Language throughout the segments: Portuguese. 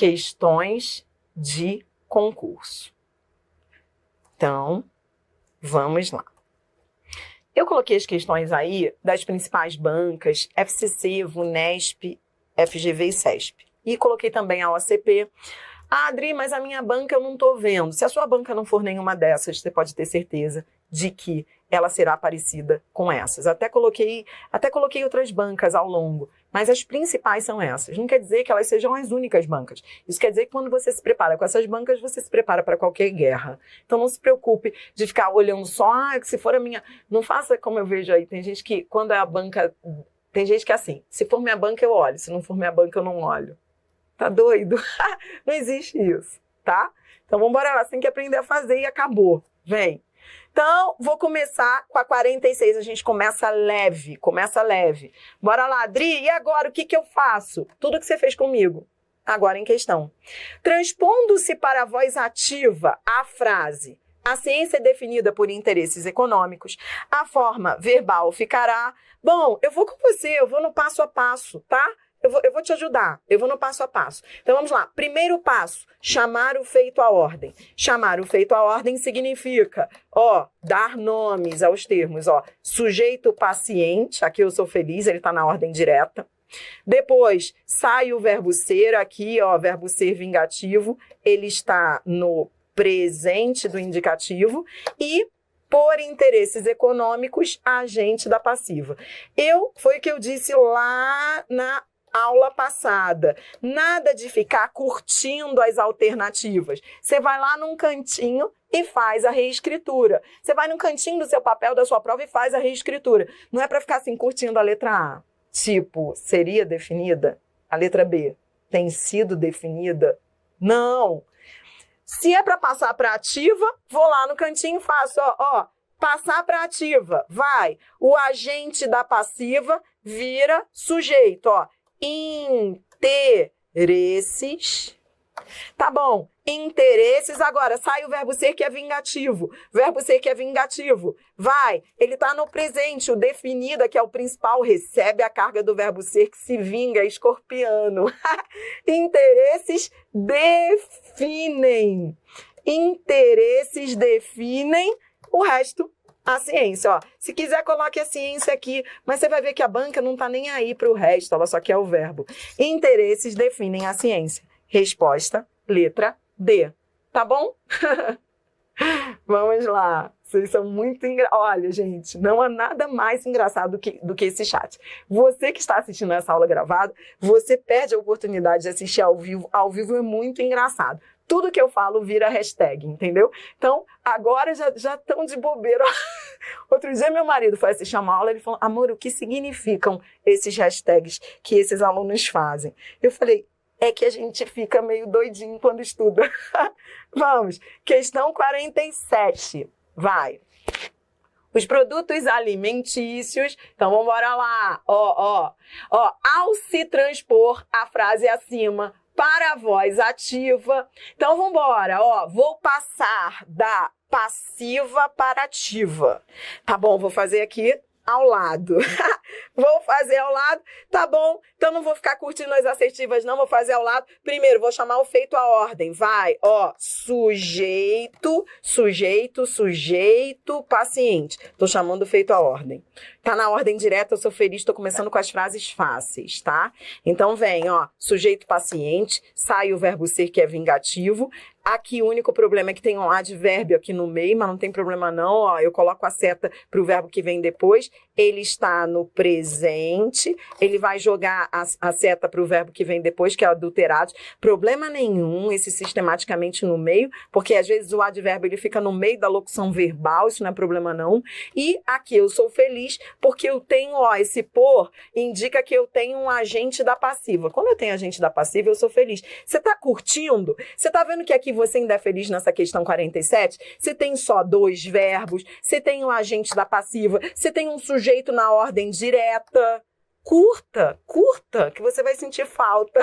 questões de concurso. Então, vamos lá. Eu coloquei as questões aí das principais bancas, FCC, VUNESP, FGV e CESP. E coloquei também a OCP. Ah, Adri, mas a minha banca eu não estou vendo. Se a sua banca não for nenhuma dessas, você pode ter certeza de que ela será parecida com essas. Até coloquei outras bancas ao longo, mas as principais são essas. Não quer dizer que elas sejam as únicas bancas. Isso quer dizer que quando você se prepara com essas bancas, você se prepara para qualquer guerra. Então não se preocupe de ficar olhando só, que se for a minha... Não faça como eu vejo aí. Tem gente que, quando é a banca... Tem gente que é assim, se for minha banca eu olho, se não for minha banca eu não olho. Tá doido? Não existe isso, tá? Então vamos embora lá, você tem que aprender a fazer e acabou. Vem. Então, vou começar com a 46, a gente começa leve. Bora lá, Adri, e agora o que eu faço? Tudo que você fez comigo, agora em questão. Transpondo-se para a voz ativa a frase, a ciência é definida por interesses econômicos, a forma verbal ficará... Bom, eu vou com você, eu vou no passo a passo, tá? Eu vou te ajudar, eu vou no passo a passo. Então, vamos lá. Primeiro passo, chamar o feito à ordem. Chamar o feito à ordem significa, dar nomes aos termos, sujeito paciente, aqui eu sou feliz, ele está na ordem direta. Depois, sai o verbo ser, aqui, verbo ser vingativo, ele está no presente do indicativo e... por interesses econômicos, agente da passiva. Foi o que eu disse lá na aula passada. Nada de ficar curtindo as alternativas. Você vai lá num cantinho e faz a reescritura. Você vai num cantinho do seu papel, da sua prova e faz a reescritura. Não é para ficar assim curtindo a letra A. Tipo, seria definida? A letra B tem sido definida? Não. Se é para passar para ativa, vou lá no cantinho e faço, passar para ativa, vai. O agente da passiva vira sujeito, interesses. Tá bom, interesses, agora sai o verbo ser que é vingativo. Verbo ser que é vingativo, vai. Ele tá no presente, o definido, que é o principal, recebe a carga do verbo ser que se vinga, escorpiano. Interesses definem. Interesses definem o resto. A ciência, se quiser coloque a ciência aqui, mas você vai ver que a banca não tá nem aí para o resto, ela só quer o verbo. Interesses definem a ciência. Resposta, letra D. Tá bom? Vamos lá. Vocês são muito engraçados. Olha, gente, não há nada mais engraçado do que esse chat. Você que está assistindo essa aula gravada, você perde a oportunidade de assistir ao vivo. Ao vivo é muito engraçado. Tudo que eu falo vira hashtag, entendeu? Então, agora já estão de bobeira. Outro dia meu marido foi assistir uma aula, ele falou, amor, o que significam esses hashtags que esses alunos fazem? Eu falei, é que a gente fica meio doidinho quando estuda. Vamos, questão 47, vai. Os produtos alimentícios, então vamos embora lá, ao se transpor a frase acima para a voz ativa, então vamos embora, vou passar da passiva para ativa, tá bom, vou fazer aqui ao lado, vou fazer ao lado, tá bom, então não vou ficar curtindo as assertivas não, vou fazer ao lado, primeiro vou chamar o feito à ordem, vai, sujeito, paciente, tô chamando o feito à ordem, tá na ordem direta, eu sou feliz, tô começando com as frases fáceis, tá? Então vem, sujeito paciente, sai o verbo ser que é vingativo. Aqui o único problema é que tem um advérbio aqui no meio, mas não tem problema não, eu coloco a seta para o verbo que vem depois, ele está no presente, ele vai jogar a seta para o verbo que vem depois, que é adulterado, problema nenhum esse sistematicamente no meio, porque às vezes o advérbio ele fica no meio da locução verbal, isso não é problema não, e aqui eu sou feliz porque eu tenho, esse por indica que eu tenho um agente da passiva, quando eu tenho agente da passiva eu sou feliz, você está curtindo? Você está vendo que aqui você ainda é feliz nessa questão 47? Você tem só dois verbos, você tem um agente da passiva, você tem um sujeito na ordem direta. Curta, que você vai sentir falta.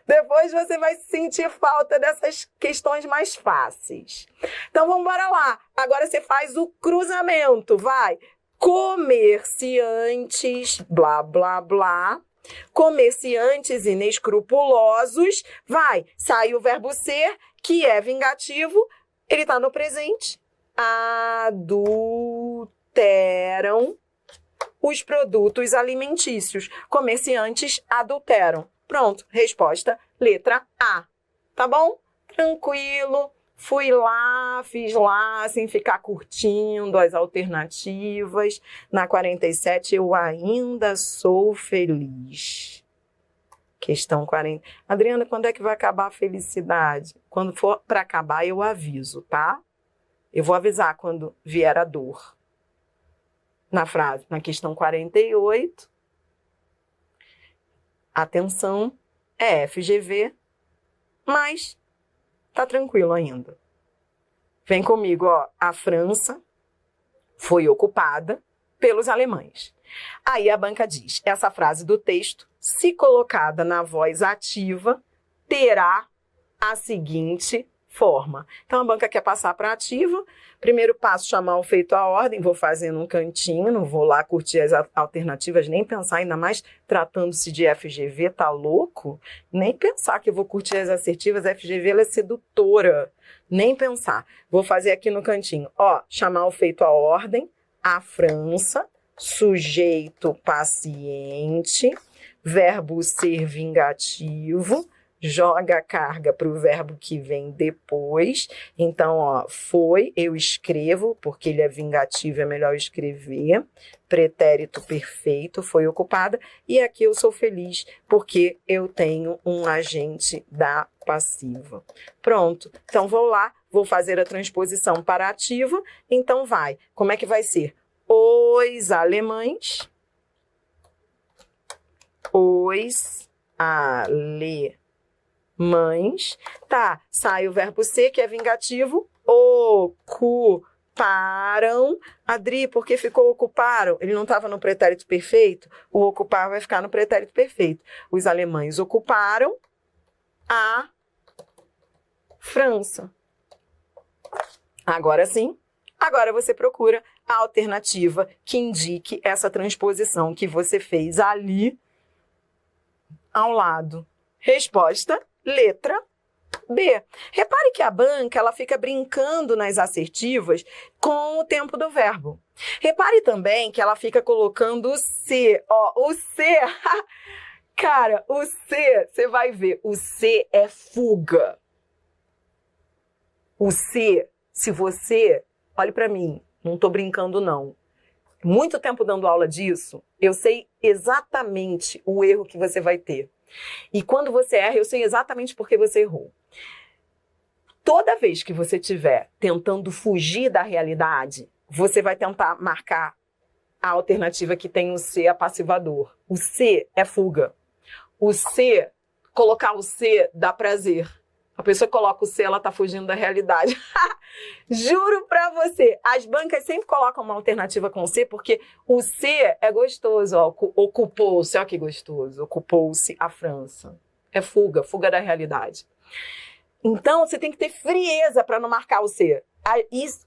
Depois você vai sentir falta dessas questões mais fáceis. Então vamos embora lá. Agora você faz o cruzamento, vai. Comerciantes, blá, blá, blá, Comerciantes inescrupulosos, vai, sai o verbo ser, que é vingativo, ele está no presente. Adulteram os produtos alimentícios. Comerciantes adulteram. Pronto, resposta, letra A. Tá bom? Tranquilo. Fui lá, fiz lá, sem ficar curtindo as alternativas. Na 47, eu ainda sou feliz. Questão 40. Adriana, quando é que vai acabar a felicidade? Quando for para acabar, eu aviso, tá? Eu vou avisar quando vier a dor. Na frase, na questão 48, atenção, é FGV, mas tá tranquilo ainda. Vem comigo, ó. A França foi ocupada pelos alemães. Aí a banca diz, essa frase do texto, se colocada na voz ativa, terá a seguinte forma. Então a banca quer passar para ativa. Primeiro passo, chamar o feito à ordem. Vou fazer num cantinho, não vou lá curtir as alternativas, nem pensar, ainda mais tratando-se de FGV, tá louco? Nem pensar que eu vou curtir as assertivas, a FGV ela é sedutora. Nem pensar. Vou fazer aqui no cantinho. Ó, chamar o feito à ordem, a França, sujeito paciente, verbo ser vingativo, joga a carga para o verbo que vem depois. Então, ó, foi, eu escrevo, porque ele é vingativo, é melhor escrever. Pretérito perfeito, foi ocupada. E aqui eu sou feliz, porque eu tenho um agente da passiva. Pronto. Então, vou lá, vou fazer a transposição para ativa. Então, vai. Como é que vai ser? Os alemães. Os alemães. Tá, sai o verbo ser, que é vingativo. Ocuparam. Adri, por que ficou ocuparam? Ele não estava no pretérito perfeito? O ocupar vai ficar no pretérito perfeito. Os alemães ocuparam a França. Agora sim, agora você procura a alternativa que indique essa transposição que você fez ali ao lado. Resposta, letra B. Repare que a banca ela fica brincando nas assertivas com o tempo do verbo. Repare também que ela fica colocando o C. Ó, o C, cara, o C, você vai ver, o C é fuga. O C, se você, olhe para mim, não estou brincando não. Muito tempo dando aula disso, eu sei exatamente o erro que você vai ter. E quando você erra, eu sei exatamente por que você errou. Toda vez que você estiver tentando fugir da realidade, você vai tentar marcar a alternativa que tem o C apassivador. O C é fuga. O C, colocar o C dá prazer. A pessoa que coloca o C, ela tá fugindo da realidade. Juro pra você, as bancas sempre colocam uma alternativa com o C, porque o C é gostoso, ó, ocupou-se, olha que gostoso, ocupou-se a França. É fuga, fuga da realidade. Então, você tem que ter frieza para não marcar o C.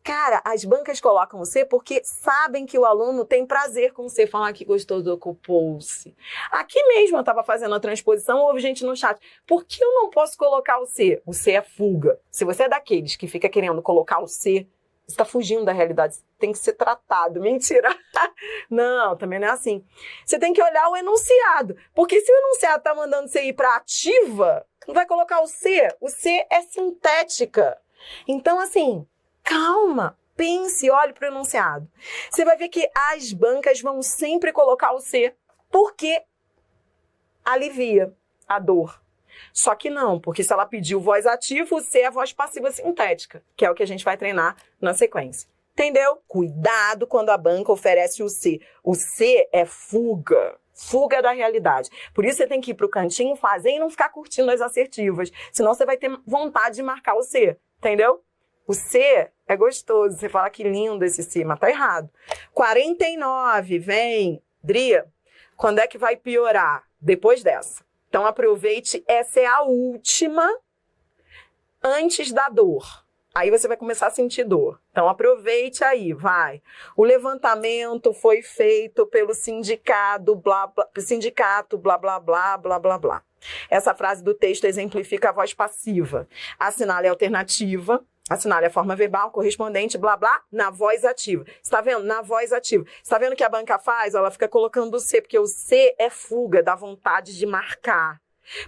Cara, as bancas colocam o C porque sabem que o aluno tem prazer com o C. Falar que gostoso, ocupou-se. Aqui mesmo eu estava fazendo a transposição, houve gente no chat. Por que eu não posso colocar o C? O C é fuga. Se você é daqueles que fica querendo colocar o C, você está fugindo da realidade. Tem que ser tratado. Mentira. Não, também não é assim. Você tem que olhar o enunciado. Porque se o enunciado está mandando você ir para ativa, não vai colocar o C. O C é sintética. Então, assim, calma, pense, olhe para o enunciado. Você vai ver que as bancas vão sempre colocar o C, porque alivia a dor. Só que não, porque se ela pediu voz ativa, o C é a voz passiva sintética, que é o que a gente vai treinar na sequência. Entendeu? Cuidado quando a banca oferece o C. O C é fuga. Fuga da realidade. Por isso você tem que ir para o cantinho, fazer e não ficar curtindo as assertivas. Senão você vai ter vontade de marcar o C. Entendeu? O C é gostoso. Você fala que lindo esse C, mas tá errado. 49, vem. Dria, quando é que vai piorar? Depois dessa. Então aproveite, essa é a última antes da dor. Aí você vai começar a sentir dor. Então, aproveite aí, vai. O levantamento foi feito pelo sindicato, blá, blá, blá, blá, blá, blá. Essa frase do texto exemplifica a voz passiva. Assinale a alternativa, assinale a forma verbal correspondente, blá, blá, na voz ativa. Você está vendo? Na voz ativa. Você está vendo o que a banca faz? Ela fica colocando o C, porque o C é fuga, dá vontade de marcar.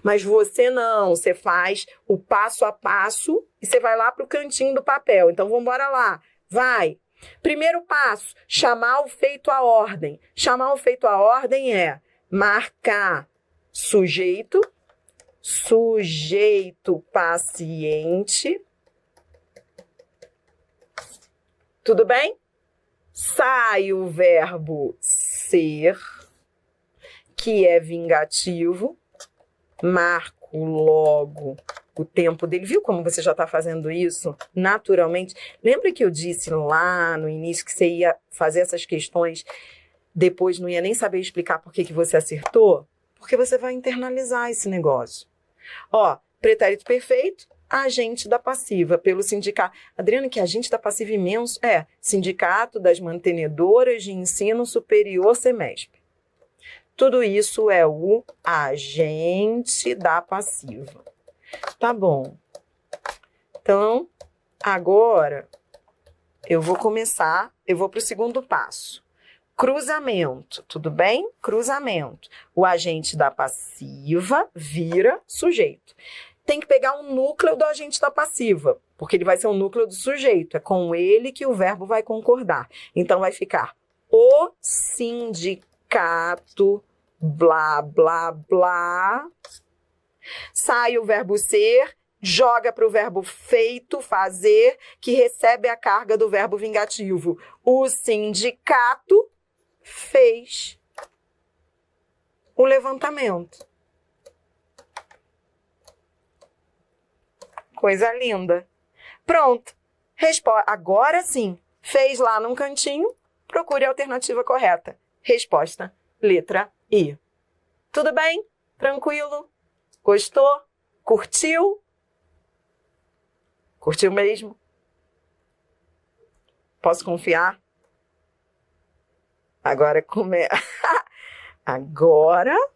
Mas você não, você faz o passo a passo e você vai lá para o cantinho do papel. Então, vamos embora lá. Vai. Primeiro passo, chamar o feito à ordem. Chamar o feito à ordem é marcar sujeito, sujeito paciente. Tudo bem? Sai o verbo ser, que é vingativo. Marco logo o tempo dele. Viu como você já está fazendo isso naturalmente? Lembra que eu disse lá no início que você ia fazer essas questões, depois não ia nem saber explicar por que você acertou? Porque você vai internalizar esse negócio. Ó, pretérito perfeito, agente da passiva, pelo sindicato. Adriana, que agente da passiva imenso? É, Sindicato das Mantenedoras de Ensino Superior Semesp. Tudo isso é o agente da passiva. Tá bom. Então, agora, eu vou para o segundo passo. Cruzamento, tudo bem? Cruzamento. O agente da passiva vira sujeito. Tem que pegar um núcleo do agente da passiva, porque ele vai ser um núcleo do sujeito. É com ele que o verbo vai concordar. Então, vai ficar o sindicato, blá, blá, blá. Sai o verbo ser, joga para o verbo feito, fazer, que recebe a carga do verbo vingativo. O sindicato fez o levantamento. Coisa linda. Pronto. Agora sim. Fez lá num cantinho, procure a alternativa correta. Resposta, letra I. Tudo bem? Tranquilo? Gostou? Curtiu? Curtiu mesmo? Posso confiar? Agora Agora,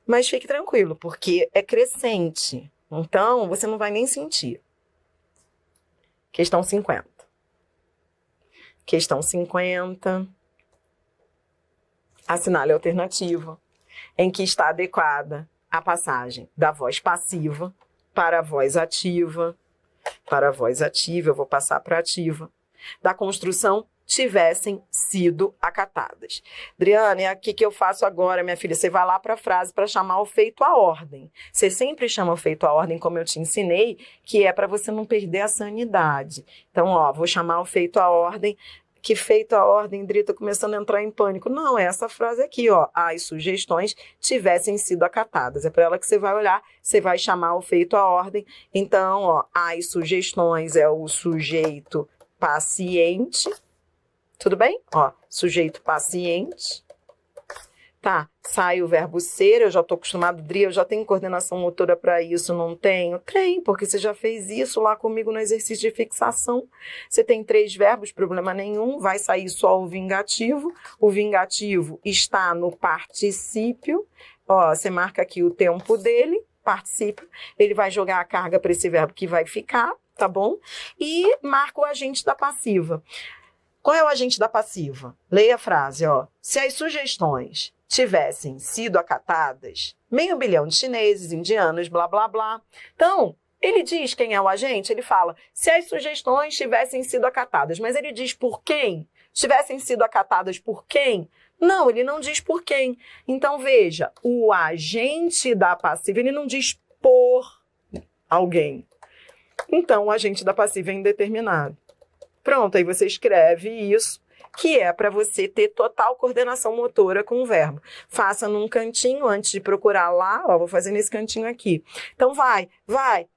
mas fique tranquilo, porque é crescente. Então, você não vai nem sentir. Questão 50. Questão 50. Assinale a alternativa em que está adequada a passagem da voz passiva para a voz ativa. Para a voz ativa, eu vou passar para ativa. Da construção tivessem sido acatadas. Adriane, o que eu faço agora, minha filha? Você vai lá para a frase para chamar o feito à ordem. Você sempre chama o feito à ordem, como eu te ensinei, que é para você não perder a sanidade. Então, ó, vou chamar o feito à ordem. Que feito à ordem, Dri, tô começando a entrar em pânico. Não, é essa frase aqui, ó. As sugestões tivessem sido acatadas. É para ela que você vai olhar, você vai chamar o feito à ordem. Então, ó, as sugestões é o sujeito paciente. Tudo bem? Ó, sujeito paciente. Tá, sai o verbo ser, eu já estou acostumado, Dri, eu já tenho coordenação motora para isso, não tenho? Tem, porque você já fez isso lá comigo no exercício de fixação. Você tem 3 verbos, problema nenhum, vai sair só o vingativo. O vingativo está no particípio. Ó, você marca aqui o tempo dele, particípio. Ele vai jogar a carga para esse verbo que vai ficar, tá bom? E marca o agente da passiva. Qual é o agente da passiva? Leia a frase, ó. Se as sugestões tivessem sido acatadas, 500 milhões de chineses, indianos, blá, blá, blá. Então, ele diz quem é o agente, ele fala, se as sugestões tivessem sido acatadas, mas ele diz por quem? Tivessem sido acatadas por quem? Não, ele não diz por quem. Então, veja, o agente da passiva, ele não diz por alguém. Então, o agente da passiva é indeterminado. Pronto, aí você escreve isso, que é para você ter total coordenação motora com o verbo. Faça num cantinho antes de procurar lá, ó, vou fazer nesse cantinho aqui. Então vai,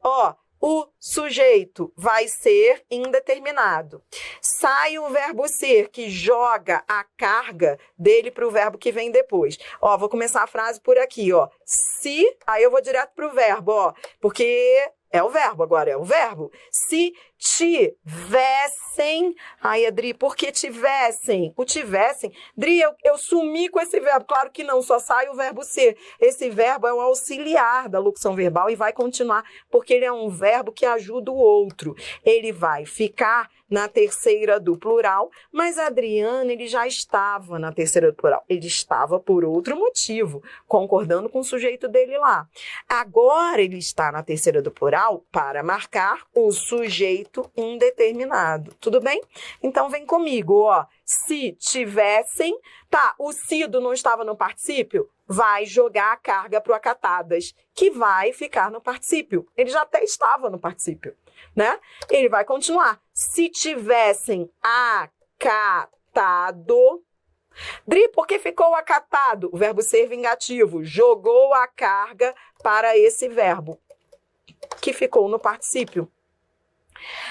ó, o sujeito vai ser indeterminado. Sai o verbo ser, que joga a carga dele para o verbo que vem depois. Ó, vou começar a frase por aqui, ó. Se, aí eu vou direto para o verbo, ó, porque é o verbo agora, é o verbo. Se tivessem. Ai, Adri, por que tivessem? O tivessem. Adri, eu sumi com esse verbo. Claro que não, só sai o verbo ser. Esse verbo é o auxiliar da locução verbal e vai continuar, porque ele é um verbo que ajuda o outro. Ele vai ficar na terceira do plural, mas Adriana, ele já estava na terceira do plural. Ele estava por outro motivo, concordando com o sujeito dele lá. Agora ele está na terceira do plural para marcar o sujeito indeterminado. Tudo bem? Então vem comigo, ó. Se tivessem, tá, o sido não estava no particípio? Vai jogar a carga para o acatadas, que vai ficar no particípio. Ele já até estava no particípio, né? Ele vai continuar. Se tivessem acatado. Dri, por que ficou acatado? O verbo ser vingativo. Jogou a carga para esse verbo, que ficou no particípio.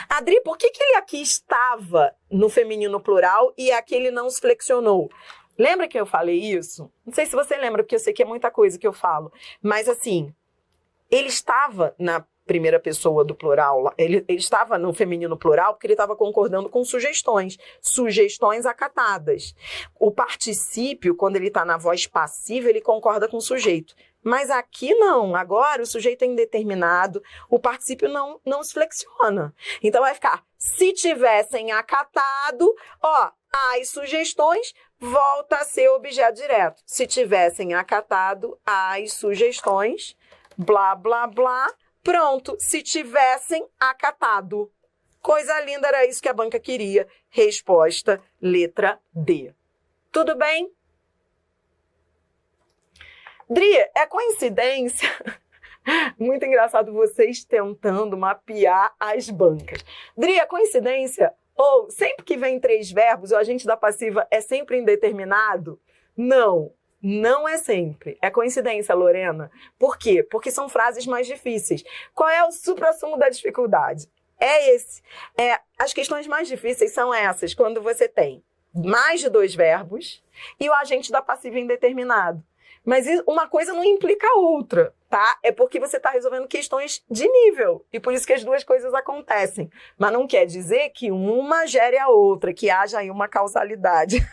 Adri, por que ele aqui estava no feminino plural e aqui ele não se flexionou? Lembra que eu falei isso? Não sei se você lembra, porque eu sei que é muita coisa que eu falo. Mas assim, ele estava na primeira pessoa do plural, ele estava no feminino plural porque ele estava concordando com sugestões acatadas. O particípio, quando ele está na voz passiva, ele concorda com o sujeito. Mas aqui não, agora o sujeito é indeterminado, o particípio não se flexiona. Então vai ficar, se tivessem acatado, ó, as sugestões, volta a ser objeto direto. Se tivessem acatado as sugestões, blá, blá, blá, pronto, se tivessem acatado. Coisa linda, era isso que a banca queria. Resposta, letra D. Tudo bem? Dri, é coincidência? Muito engraçado vocês tentando mapear as bancas. Dri, é coincidência? Ou sempre que vem 3 verbos, o agente da passiva é sempre indeterminado? Não. Não é sempre. É coincidência, Lorena. Por quê? Porque são frases mais difíceis. Qual é o suprassumo da dificuldade? É esse. As questões mais difíceis são essas, quando você tem mais de 2 verbos e o agente da passiva indeterminado. Mas uma coisa não implica a outra, tá? É porque você está resolvendo questões de nível. E por isso que as duas coisas acontecem. Mas não quer dizer que uma gere a outra, que haja aí uma causalidade.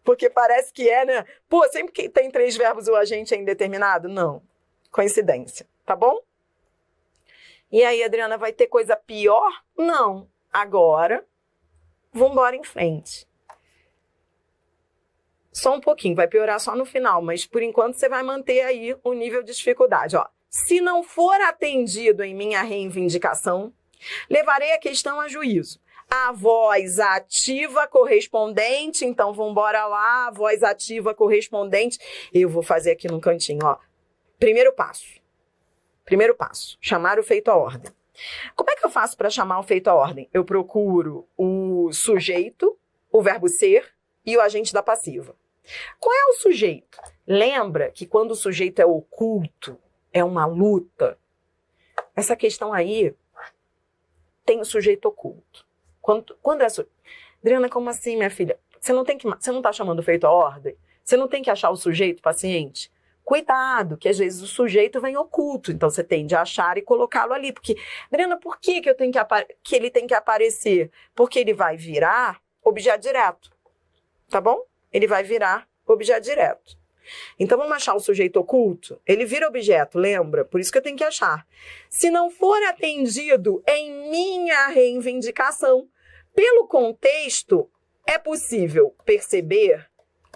Porque parece que é, né? Pô, sempre que tem 3 verbos o agente é indeterminado? Não. Coincidência, tá bom? E aí, Adriana, vai ter coisa pior? Não. Agora, vamos embora em frente. Só um pouquinho, vai piorar só no final, mas por enquanto você vai manter aí o nível de dificuldade. Ó, se não for atendido em minha reivindicação, levarei a questão a juízo. A voz ativa correspondente, então vamos embora lá, a voz ativa correspondente. Eu vou fazer aqui no cantinho, ó. Primeiro passo, chamar o feito à ordem. Como é que eu faço para chamar o feito à ordem? Eu procuro o sujeito, o verbo ser e o agente da passiva. Qual é o sujeito? Lembra que quando o sujeito é oculto, é uma luta? Essa questão aí tem o sujeito oculto. Quando é sujeito? Adriana, como assim, minha filha? Você não está chamando o feito à ordem? Você não tem que achar o sujeito paciente? Cuidado, que às vezes o sujeito vem oculto, então você tende a achar e colocá-lo ali. Porque, Adriana, por que ele tem que aparecer? Porque ele vai virar objeto direto, tá bom? Ele vai virar objeto direto. Então, vamos achar o sujeito oculto? Ele vira objeto, lembra? Por isso que eu tenho que achar. Se não for atendido em minha reivindicação, pelo contexto, é possível perceber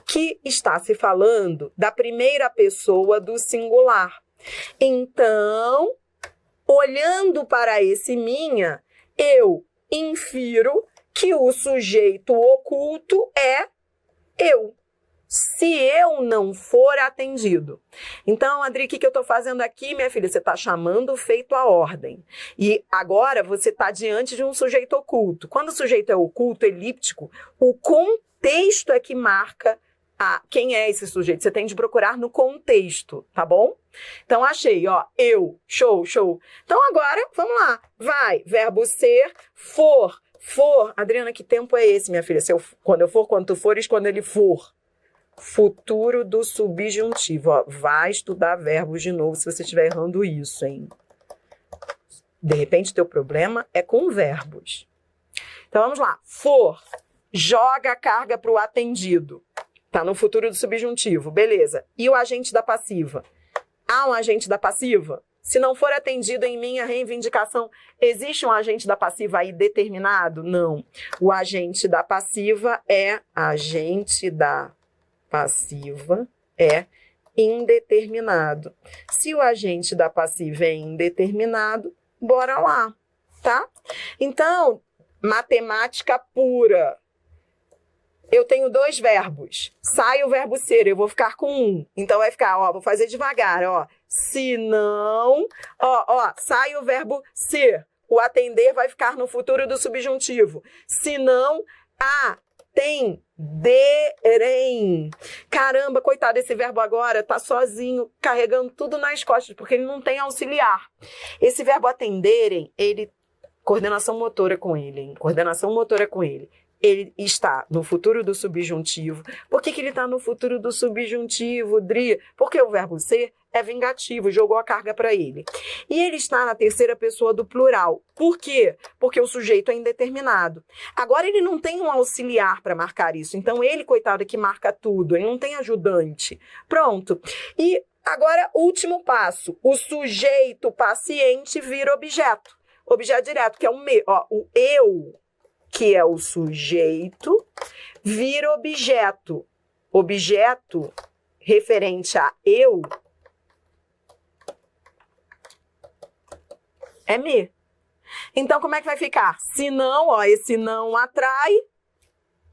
que está se falando da primeira pessoa do singular. Então, olhando para esse minha, eu infiro que o sujeito oculto é eu. Se eu não for atendido. Então, Adri, o que eu estou fazendo aqui, minha filha? Você está chamando o feito à ordem. E agora você está diante de um sujeito oculto. Quando o sujeito é oculto, elíptico, o contexto é que marca quem é esse sujeito. Você tem de procurar no contexto, tá bom? Então, achei, ó, eu, show. Então, agora, vamos lá. Vai, verbo ser, for. Adriana, que tempo é esse, minha filha? Quando eu for, quando tu fores, quando ele for. Futuro do subjuntivo. Ó, vai estudar verbos de novo se você estiver errando isso, hein? De repente, o teu problema é com verbos. Então, vamos lá. For, joga a carga para o atendido. Tá no futuro do subjuntivo, beleza. E o agente da passiva? Há um agente da passiva? Se não for atendido em minha reivindicação, existe um agente da passiva aí determinado? Não. O agente da passiva é indeterminado. Se o agente da passiva é indeterminado, bora lá, tá? Então, matemática pura. Eu tenho 2 verbos. Sai o verbo ser, eu vou ficar com 1. Então vai ficar, vou fazer devagar, Se não, sai o verbo ser. O atender vai ficar no futuro do subjuntivo. Se não, atenderem. Caramba, coitado, esse verbo agora tá sozinho, carregando tudo nas costas, porque ele não tem auxiliar. Esse verbo atenderem, coordenação motora com ele, hein? Coordenação motora com ele. Ele está no futuro do subjuntivo. Por que ele está no futuro do subjuntivo, Dri? Porque o verbo ser é vingativo, jogou a carga para ele. E ele está na terceira pessoa do plural. Por quê? Porque o sujeito é indeterminado. Agora ele não tem um auxiliar para marcar isso. Então ele, coitado, é que marca tudo. Ele não tem ajudante. Pronto. E agora, último passo. O sujeito paciente vira objeto. Objeto direto, que é o me. O eu, que é o sujeito, vira objeto. Objeto referente a eu é me. Então, como é que vai ficar? Se não, esse não atrai,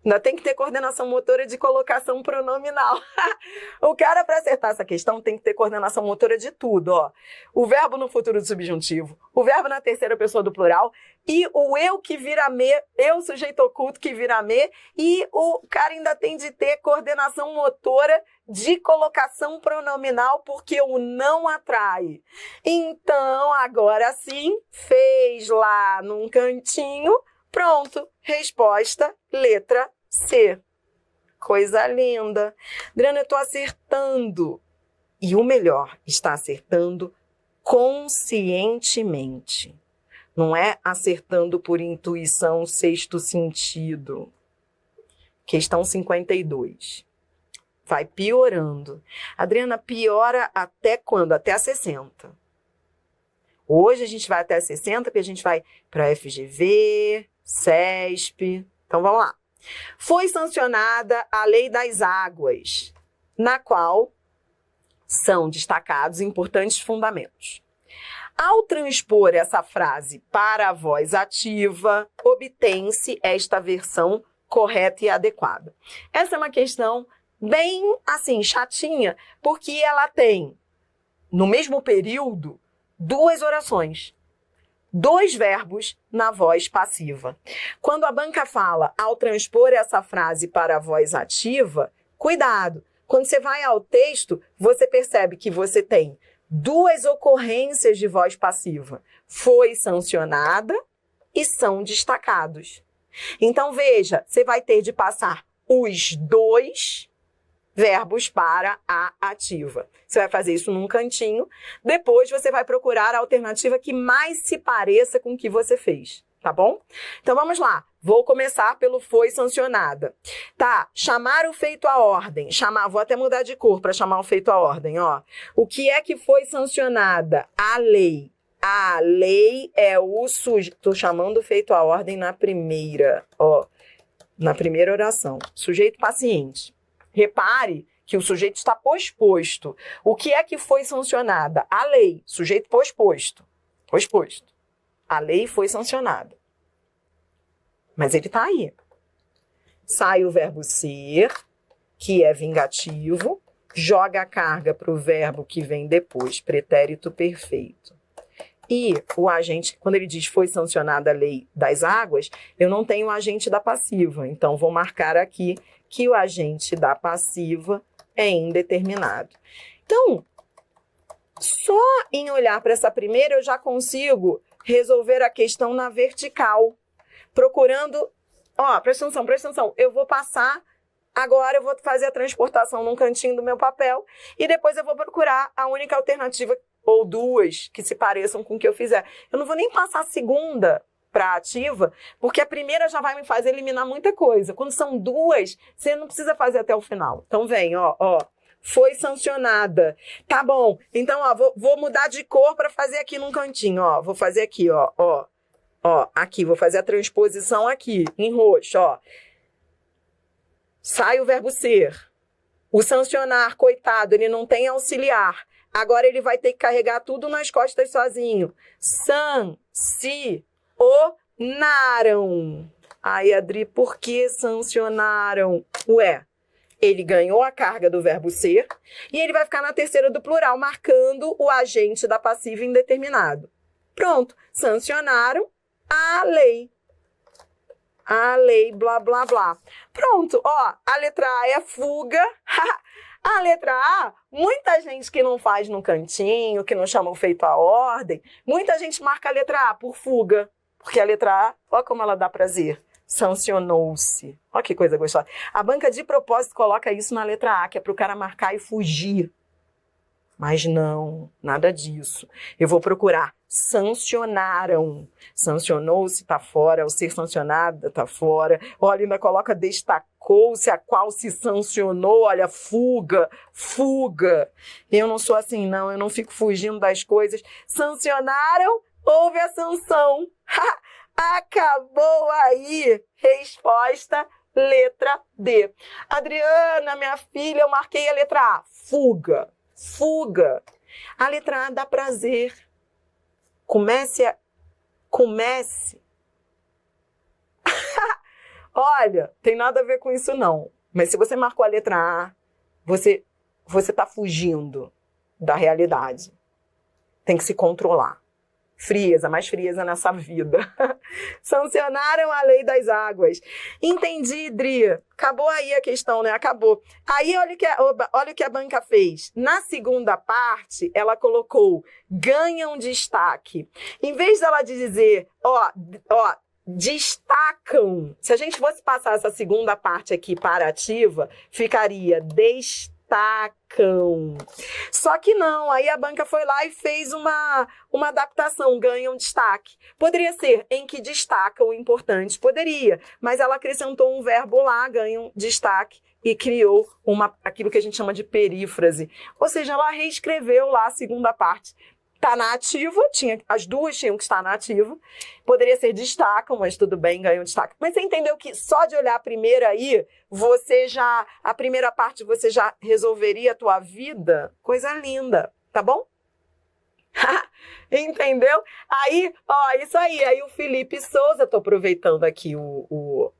ainda tem que ter coordenação motora de colocação pronominal. O cara, para acertar essa questão, tem que ter coordenação motora de tudo, O verbo no futuro do subjuntivo, o verbo na terceira pessoa do plural, e o eu que vira me, eu, sujeito oculto, que vira me, e o cara ainda tem de ter coordenação motora de colocação pronominal, porque o não atrai. Então, agora sim, fez lá num cantinho, pronto, resposta, letra C. Coisa linda. Adriana, eu tô acertando. E o melhor, está acertando conscientemente. Não é acertando por intuição, sexto sentido. Questão 52. Vai piorando. Adriana, piora até quando? Até a 60. Hoje a gente vai até a 60, porque a gente vai para FGV, CESP. Então, vamos lá. Foi sancionada a Lei das Águas, na qual são destacados importantes fundamentos. Ao transpor essa frase para a voz ativa, obtém-se esta versão correta e adequada. Essa é uma questão bem, assim, chatinha, porque ela tem, no mesmo período, 2 orações. 2 verbos na voz passiva. Quando a banca fala ao transpor essa frase para a voz ativa, cuidado. Quando você vai ao texto, você percebe que você tem 2 ocorrências de voz passiva. Foi sancionada e são destacados. Então, veja, você vai ter de passar os 2 verbos para a ativa. Você vai fazer isso num cantinho. Depois você vai procurar a alternativa que mais se pareça com o que você fez, tá bom? Então vamos lá. Vou começar pelo foi sancionada. Tá, chamar o feito à ordem. Vou até mudar de cor para chamar o feito à ordem, O que é que foi sancionada? A lei. A lei é o sujeito. Estou chamando o feito à ordem na primeira, na primeira oração. Sujeito paciente. Repare que o sujeito está posposto. O que é que foi sancionada? A lei. Sujeito posposto. Posposto. A lei foi sancionada. Mas ele está aí. Sai o verbo ser, que é vingativo, joga a carga para o verbo que vem depois, pretérito perfeito. E o agente, quando ele diz foi sancionada a lei das águas, eu não tenho o agente da passiva. Então, vou marcar aqui que o agente da passiva é indeterminado. Então, só em olhar para essa primeira eu já consigo resolver a questão na vertical. Procurando, presta atenção, eu vou passar, agora eu vou fazer a transportação num cantinho do meu papel e depois eu vou procurar a única alternativa, ou duas que se pareçam com o que eu fizer. Eu não vou nem passar a segunda para ativa, porque a primeira já vai me fazer eliminar muita coisa. Quando são duas, você não precisa fazer até o final. Então vem, ó, foi sancionada. Tá bom, então ó, vou mudar de cor para fazer aqui num cantinho, ó. Vou fazer aqui, ó, aqui, vou fazer a transposição aqui, em roxo, ó. Sai o verbo ser. O sancionar, coitado, ele não tem auxiliar. Agora ele vai ter que carregar tudo nas costas sozinho. Sancionaram. Ai, Adri, por que sancionaram? Ué, ele ganhou a carga do verbo ser e ele vai ficar na terceira do plural, marcando o agente da passiva indeterminado. Pronto, sancionaram a lei. A lei, blá, blá, blá. Pronto, ó, a letra A é fuga. A letra A, muita gente que não faz no cantinho, que não chama o feito à ordem, muita gente marca a letra A por fuga. Porque a letra A, ó como ela dá prazer. Sancionou-se. Ó que coisa gostosa. A banca de propósito coloca isso na letra A, que é para o cara marcar e fugir. Mas não, nada disso. Eu vou procurar. Sancionaram. Sancionou-se, tá fora. O ser sancionado tá fora. Olha, ainda coloca destacou-se, a qual se sancionou. Olha, fuga, fuga. Eu não sou assim, não. Eu não fico fugindo das coisas. Sancionaram, houve a sanção. Acabou aí. Resposta, letra D. Adriana, minha filha, eu marquei a letra A. Fuga. Fuga. A letra A dá prazer. Comece. Olha, tem nada a ver com isso não. Mas se você marcou a letra A, você tá fugindo da realidade. Tem que se controlar. Frieza, mais frieza nessa vida. Sancionaram a lei das águas. Entendi, Dri. Acabou aí a questão, né? Acabou. Aí, olha o que a banca fez. Na segunda parte, ela colocou ganham destaque. Em vez dela dizer, destacam. Se a gente fosse passar essa segunda parte aqui para ativa, ficaria destacam. Só que não, aí a banca foi lá e fez uma adaptação, ganham destaque. Poderia ser em que destacam importantes, poderia, mas ela acrescentou um verbo lá, ganham destaque, e criou aquilo que a gente chama de perífrase. Ou seja, ela reescreveu lá a segunda parte. Está na ativa, as duas tinham que estar na ativa. Poderia ser destacam, mas tudo bem, ganham destaque. Mas você entendeu que só de olhar a primeira aí, a primeira parte você já resolveria a tua vida? Coisa linda, tá bom? Entendeu? Aí, isso aí. Aí o Felipe Souza, tô aproveitando aqui o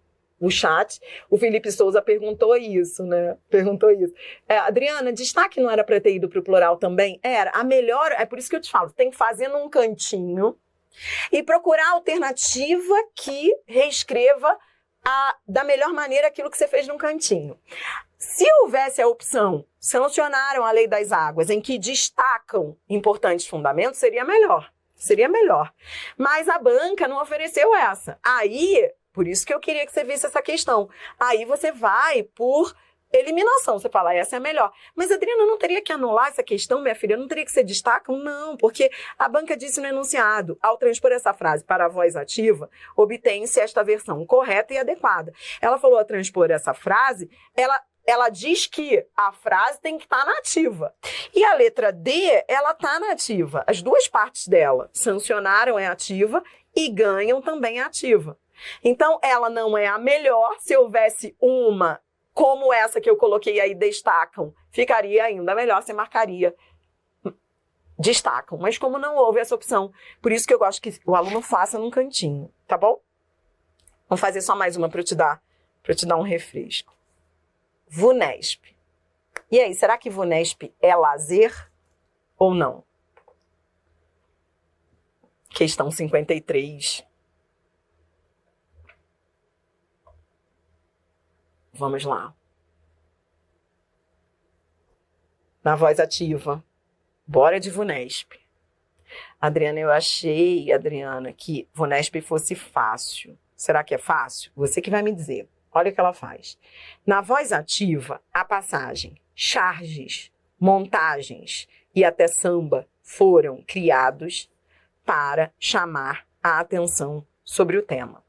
chat, o Felipe Souza perguntou isso, né? Perguntou isso. Adriana, destaque não era para ter ido para o plural também? Era. A melhor, é por isso que eu te falo, tem que fazer num cantinho e procurar a alternativa que reescreva da melhor maneira aquilo que você fez num cantinho. Se houvesse a opção, sancionaram a lei das águas, em que destacam importantes fundamentos, seria melhor. Seria melhor. Mas a banca não ofereceu essa. Aí, por isso que eu queria que você visse essa questão. Aí você vai por eliminação. Você fala, essa é a melhor. Mas, Adriana, não teria que anular essa questão, minha filha? Não teria que ser destacam? Não, porque a banca disse no enunciado, ao transpor essa frase para a voz ativa, obtém-se esta versão correta e adequada. Ela falou a transpor essa frase, ela diz que a frase tem que estar na ativa. E a letra D, ela está na ativa. As duas partes dela, sancionaram é ativa e ganham também é ativa. Então, ela não é a melhor. Se houvesse uma como essa que eu coloquei aí, destacam, ficaria ainda melhor, você marcaria destacam. Mas como não houve essa opção, por isso que eu gosto que o aluno faça num cantinho, tá bom? Vamos fazer só mais uma para eu te dar um refresco. VUNESP. E aí, será que VUNESP é lazer ou não? Questão 53. Vamos lá. Na voz ativa. Bora de VUNESP. Adriana, eu achei, que VUNESP fosse fácil. Será que é fácil? Você que vai me dizer. Olha o que ela faz. Na voz ativa, a passagem charges, montagens e até samba foram criados para chamar a atenção sobre o tema.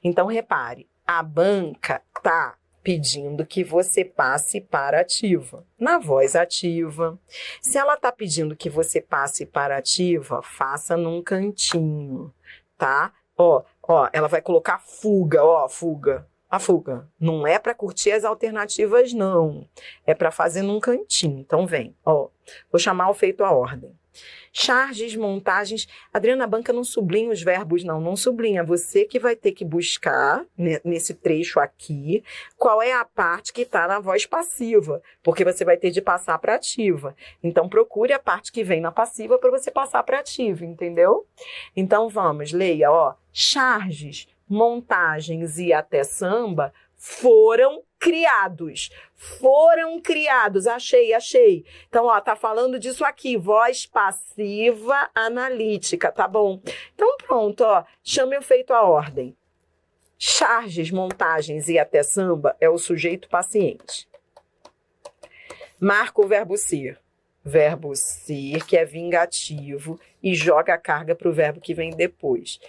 Então, repare, a banca está pedindo que você passe para ativa. Na voz ativa, se ela está pedindo que você passe para ativa, faça num cantinho, tá? Ó, ela vai colocar fuga, fuga. A fuga não é para curtir as alternativas, não. É para fazer num cantinho. Então, vem, vou chamar o feito à ordem. Charges, montagens. Adriana, a banca não sublinha os verbos, não sublinha. Você que vai ter que buscar, nesse trecho aqui, qual é a parte que está na voz passiva, porque você vai ter de passar para ativa. Então, procure a parte que vem na passiva para você passar para ativa, entendeu? Então, vamos, leia, charges, montagens e até samba foram criados. Achei. Então, tá falando disso aqui, voz passiva analítica, tá bom? Então, pronto, chame o feito à ordem. Charges, montagens e até samba é o sujeito paciente. Marca o verbo ser. Verbo ser, que é vingativo, e joga a carga para o verbo que vem depois.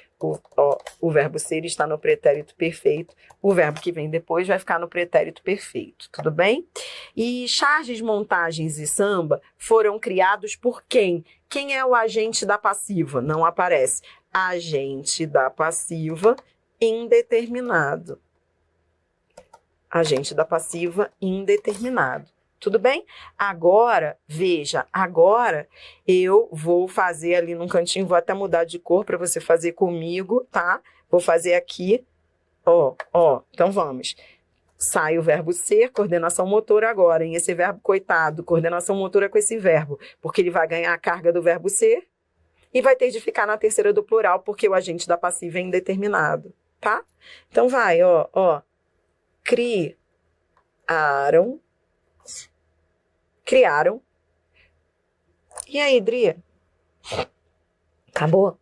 O verbo ser está no pretérito perfeito, o verbo que vem depois vai ficar no pretérito perfeito, tudo bem? E charges, montagens e samba foram criados por quem? Quem é o agente da passiva? Não aparece. Agente da passiva indeterminado. Agente da passiva indeterminado. Tudo bem? Agora, veja, eu vou fazer ali num cantinho, vou até mudar de cor para você fazer comigo, tá? Vou fazer aqui, então vamos. Sai o verbo ser, coordenação motora agora, hein? Esse verbo, coitado, coordenação motora com esse verbo, porque ele vai ganhar a carga do verbo ser e vai ter de ficar na terceira do plural, porque o agente da passiva é indeterminado, tá? Então vai, criaram. E aí, Dri? Acabou?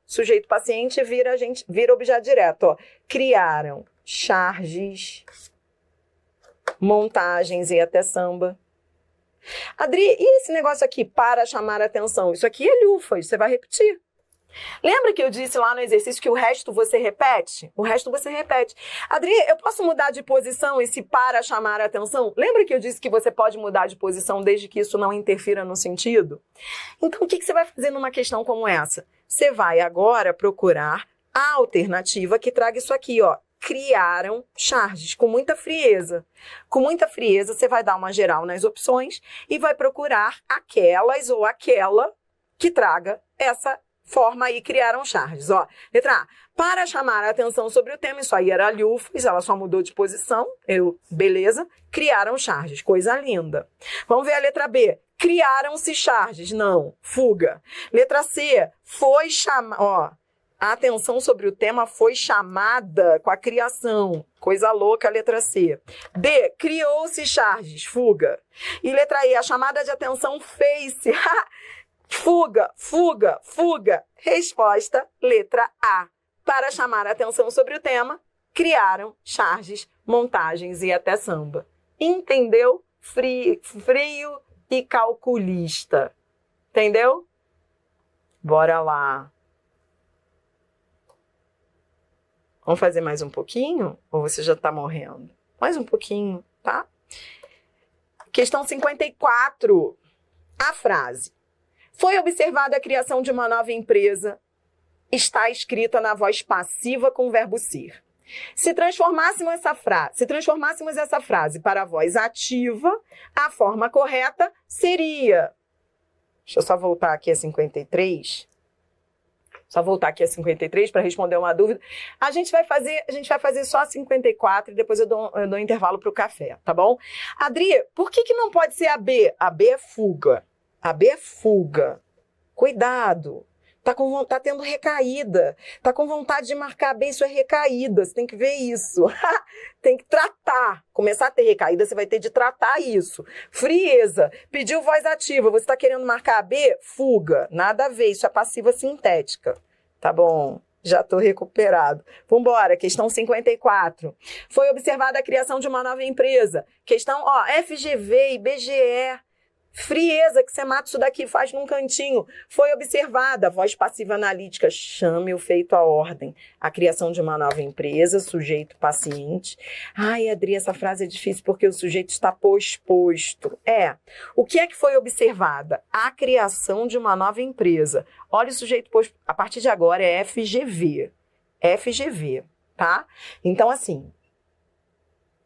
Sujeito paciente vira objeto direto, Criaram charges, montagens e até samba. Adri, e esse negócio aqui, para chamar a atenção? Isso aqui é lufas, você vai repetir. Lembra que eu disse lá no exercício que o resto você repete? O resto você repete. Adri, eu posso mudar de posição esse para chamar a atenção? Lembra que eu disse que você pode mudar de posição desde que isso não interfira no sentido? Então, o que você vai fazer numa questão como essa? Você vai agora procurar a alternativa que traga isso aqui, Criaram charges, com muita frieza. Com muita frieza, você vai dar uma geral nas opções e vai procurar aquelas ou aquela que traga essa forma aí, criaram charges. Letra A, para chamar a atenção sobre o tema, isso aí era lufas, ela só mudou de posição, beleza, criaram charges, coisa linda. Vamos ver a letra B, criaram-se charges, não, fuga. Letra C, foi chamar, a atenção sobre o tema foi chamada com a criação, coisa louca, letra C. D, criou-se charges, fuga. E letra E, a chamada de atenção fez-se, fuga. Resposta, letra A. Para chamar a atenção sobre o tema, criaram charges, montagens e até samba. Entendeu? Frio e calculista. Entendeu? Bora lá. Vamos fazer mais um pouquinho? Ou você já está morrendo? Mais um pouquinho, tá? Questão 54. A frase. Foi observada a criação de uma nova empresa. Está escrita na voz passiva com o verbo ser. Se transformássemos essa frase para a voz ativa, a forma correta seria... Deixa eu só voltar aqui a 53. Para responder uma dúvida. A gente vai fazer só a 54 e depois eu dou um intervalo para o café, tá bom? Adri, por que não pode ser a B? A B é fuga. Cuidado. Tá tendo recaída. Tá com vontade de marcar bem, isso é recaída. Você tem que ver isso. Tem que tratar. Começar a ter recaída, você vai ter de tratar isso. Frieza. Pediu voz ativa. Você tá querendo marcar a B? Fuga. Nada a ver. Isso é passiva sintética. Tá bom. Já tô recuperado. Vambora. Questão 54. Foi observada a criação de uma nova empresa. Questão, FGV e IBGE. Frieza, que você mata isso daqui, faz num cantinho. Foi observada. Voz passiva analítica, chame o feito à ordem. A criação de uma nova empresa, sujeito paciente. Ai, Adri, essa frase é difícil porque o sujeito está posposto. O que é que foi observada? A criação de uma nova empresa. Olha o sujeito posposto. A partir de agora é FGV. FGV, tá? Então, assim,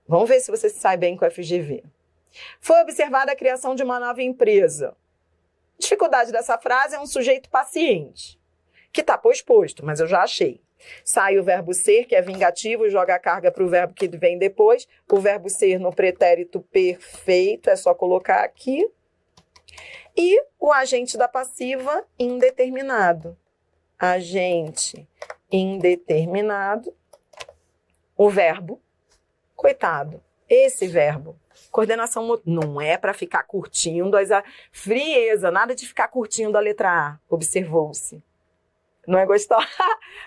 vamos ver se você se sai bem com FGV. Foi observada a criação de uma nova empresa. Dificuldade dessa frase é um sujeito paciente, que está posposto, mas eu já achei. Sai o verbo ser, que é vingativo, joga a carga para o verbo que vem depois. O verbo ser no pretérito perfeito, é só colocar aqui. E o agente da passiva indeterminado. Agente indeterminado. O verbo, coitado, esse verbo. Coordenação não é para ficar curtindo a frieza, nada de ficar curtindo a letra A, observou-se. Não é gostar?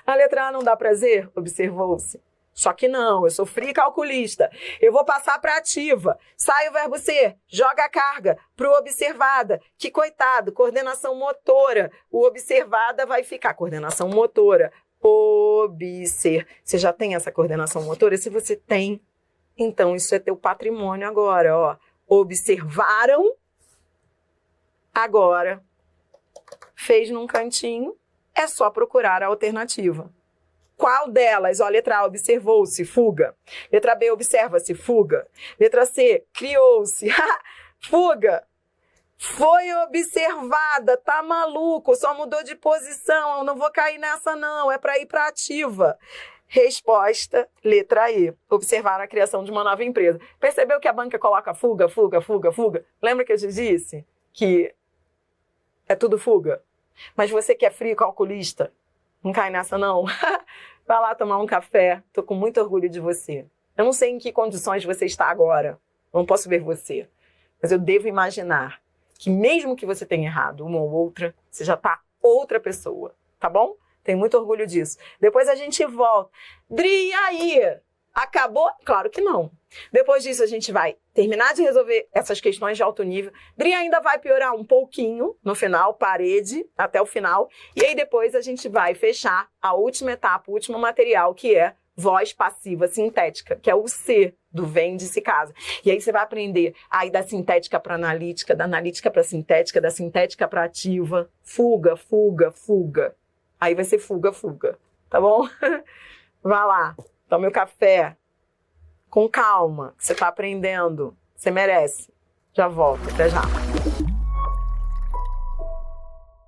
A letra A não dá prazer? Observou-se. Só que não, eu sou fria calculista. Eu vou passar para ativa. Sai o verbo ser, joga a carga pro observada. Que coitado, coordenação motora. O observada vai ficar coordenação motora. Obser. Você já tem essa coordenação motora? Se você tem, então isso é teu patrimônio agora, ó. Observaram, agora fez num cantinho, é só procurar a alternativa. Qual delas? Ó, letra A, observou-se, fuga. Letra B, observa-se, fuga. Letra C, criou-se, fuga. Foi observada, tá maluco, só mudou de posição, eu não vou cair nessa não, é para ir para ativa. Resposta, letra E. Observar a criação de uma nova empresa. Percebeu que a banca coloca fuga, fuga, fuga, fuga? Lembra que eu te disse que é tudo fuga? Mas você que é frio calculista, não cai nessa não? Vai lá tomar um café, tô com muito orgulho de você. Eu não sei em que condições você está agora, não posso ver você, mas eu devo imaginar que mesmo que você tenha errado uma ou outra, você já tá outra pessoa, tá bom? Tenho muito orgulho disso. Depois a gente volta. Dri, e aí? Acabou? Claro que não. Depois disso a gente vai terminar de resolver essas questões de alto nível. Dri ainda vai piorar um pouquinho no final, parede até o final. E aí depois a gente vai fechar a última etapa, o último material, que é voz passiva sintética, que é o C do vem de se casa. E aí você vai aprender aí da sintética para analítica, da analítica para sintética, da sintética para ativa. Fuga, fuga, fuga. Aí vai ser fuga, fuga, tá bom? Vá lá, tome o café, com calma, que você tá aprendendo, você merece. Já volto, até já.